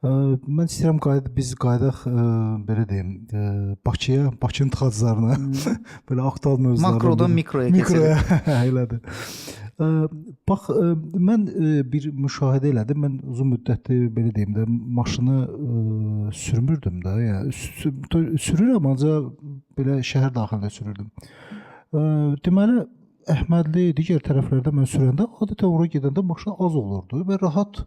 Mən istəyirəm biz qayıdaq, belə deyim, Bakıya, Bakının tıxaclarına, belə aktual mövzulardan Makrodan biri. mikroya Mikroya, keçirik. elədir. Bax, mən bir müşahidə elədim. Mən uzun müddətdir, belə deyim də, maşını sürmürdüm də. Yəni sürürəm, ancaq belə şəhər daxilində sürürdüm. Deməli, Əhmədli, digər tərəflərdə mən sürəndə adətən ora gedəndə maşın az olurdu və rahat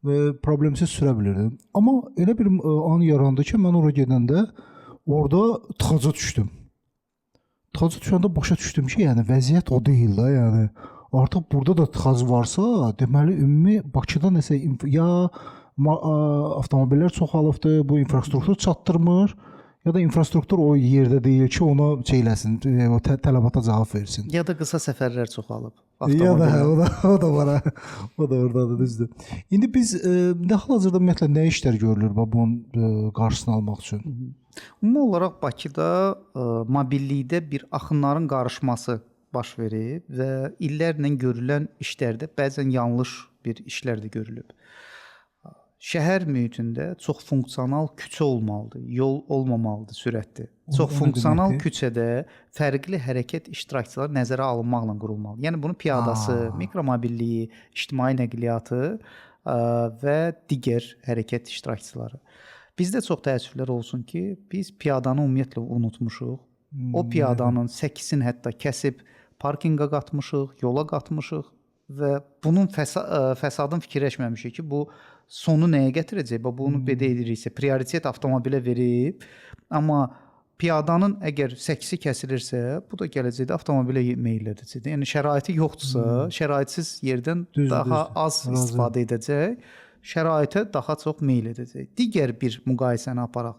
və problemsiz sürə bilirdim. Amma elə bir an yarandı ki, mən ora gedəndə orada tıxaca düşdüm. Tıxaca düşəndə başa düşdüm ki, yəni vəziyyət o deyil də, yəni artıq burada da tıxac varsa, deməli ümumi Bakıda nəsə avtomobillər çoxalıbdı, bu infrastruktur çatdırmır, ya da infrastruktur o yerdə deyil ki, ona şeyləsin, o tələbata cavab versin. Ya da qısa səfərlər çoxalıb. Ya da o da var. O da ordadır, düzdür. İndi biz hal-hazırda ümumiyyətlə nə işlər görülür bunun qarşısını almaq üçün? Ümumi olaraq Bakıda mobillikdə bir axınların qarışması baş verib və illərlə görülən işlərdə bəzən yanlış bir işlər də görülüb. Şəhər mühitində çox funksional küçə olmalıdır, yol olmamalıdır sürətli. Çox funksional küçədə fərqli hərəkət iştirakçıları nəzərə alınmaqla qurulmalıdır. Yəni bunun piyadası, mikromobilliyi, ictimai nəqliyyatı və digər hərəkət iştirakçıları. Bizdə çox təəssüflər olsun ki, biz piyadanı ümumiyyətlə unutmuşuq. O piyadanın səkisini hətta kəsib parkinqa qatmışıq, yola qatmışıq və bunun fəsadın fikirləşməmişik ki, bu sonu nəyə gətirəcək? Bunu belə ediriksə, prioritet avtomobilə verib, amma piyadanın əgər səksi kəsilirsə, bu da gələcəkdə avtomobilə meyl edəcək. Yəni şəraiti yoxdursa, şəraitsiz yerdən daha az istifadə edəcək, şəraitə daha çox meyl edəcək. Digər bir müqayisəni aparaq.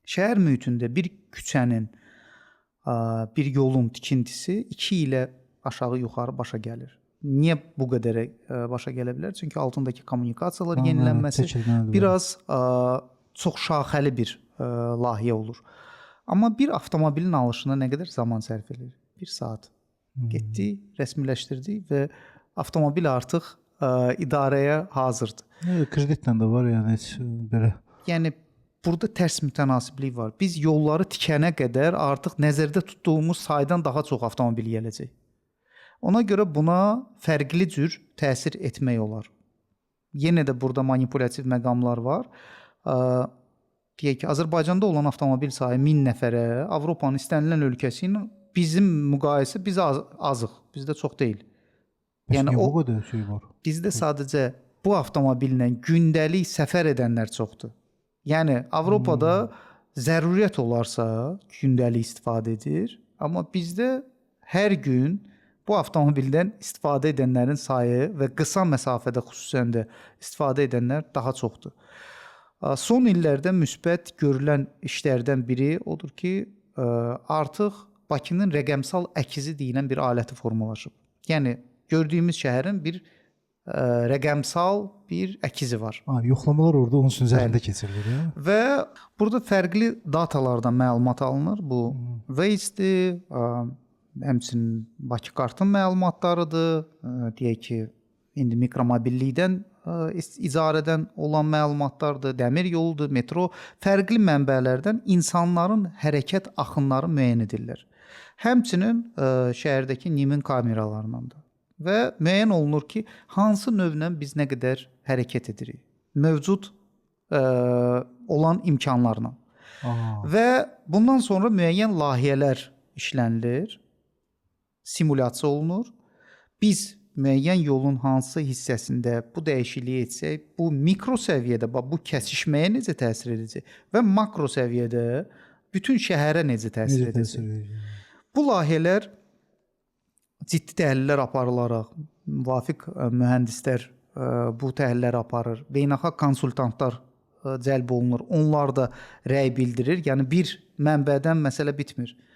Şəhər mühitində bir küçənin, bir yolun tikintisi 2 ilə aşağı yuxarı başa gəlir. Niyə bu qədər başa gələ bilər? Çünki altındakı kommunikasiyalar yenilənməsi biraz çox şaxəli bir layihə olur. Amma bir avtomobilin alışına nə qədər zaman sərf edilir? 1 saat. Getdi, rəsmiləşdirdi və avtomobil artıq idarəyə hazırdır. Kreditlə də var, yəni heç belə. Yəni burada tərs mütənasiblik var. Biz yolları tikənə qədər artıq nəzərdə tutduğumuz saydan daha çox avtomobil gələcək. Ona görə buna fərqli cür təsir etmək olar. Yenə də burada manipulyativ məqamlar var. Deyək ki, Azərbaycanda olan avtomobil sayı 1000 nəfərə, Avropanın istənilən ölkəsi ilə bizim müqayisə biz azıq, bizdə çox deyil. Yəni o qədər şey var. Bizdə sadəcə bu avtomobillə gündəlik səfər edənlər çoxdur. Yəni Avropada zəruriyyət olarsa gündəlik istifadə edir, amma bizdə hər gün bu avtomobildən istifadə edənlərin sayı və qısa məsafədə xüsusən də istifadə edənlər daha çoxdur. Son illərdə müsbət görülən işlərdən biri odur ki, artıq Bakının rəqəmsal əkizi deyilən bir aləti formalaşıb. Yəni gördüyümüz şəhərin bir rəqəmsal bir əkizi var. Yoxlamalar orada onun üzərində keçirilir, ya? Və burada fərqli datalardan məlumat alınır. Bu Waze-dir, həmçinin Bakı kartın məlumatlarıdır, deyək ki, indi mikromobillikdən icarədən olan məlumatlardır, dəmir yoludur, metro, fərqli mənbələrdən insanların hərəkət axınları müəyyən edilir. Həmçinin şəhərdəki nimin kameralarından da və müəyyən olunur ki, hansı növlə biz nə qədər hərəkət edirik, mövcud olan imkanlarla. Və bundan sonra müəyyən layihələr işlənilir, simulyasiya olunur. Biz müəyyən yolun hansı hissəsində bu dəyişikliyi etsək, bu mikro səviyyədə bu kəsişməyə necə təsir edəcək və makro səviyyədə bütün şəhərə necə təsir edəcək. Bu layihələr ciddi təhlillər aparılaraq, müvafiq mühəndislər bu təhlilləri aparır, beynəlxalq konsultantlar cəlb olunur, onlar da rəy bildirir. Yəni bir mənbədən məsələ bitmir.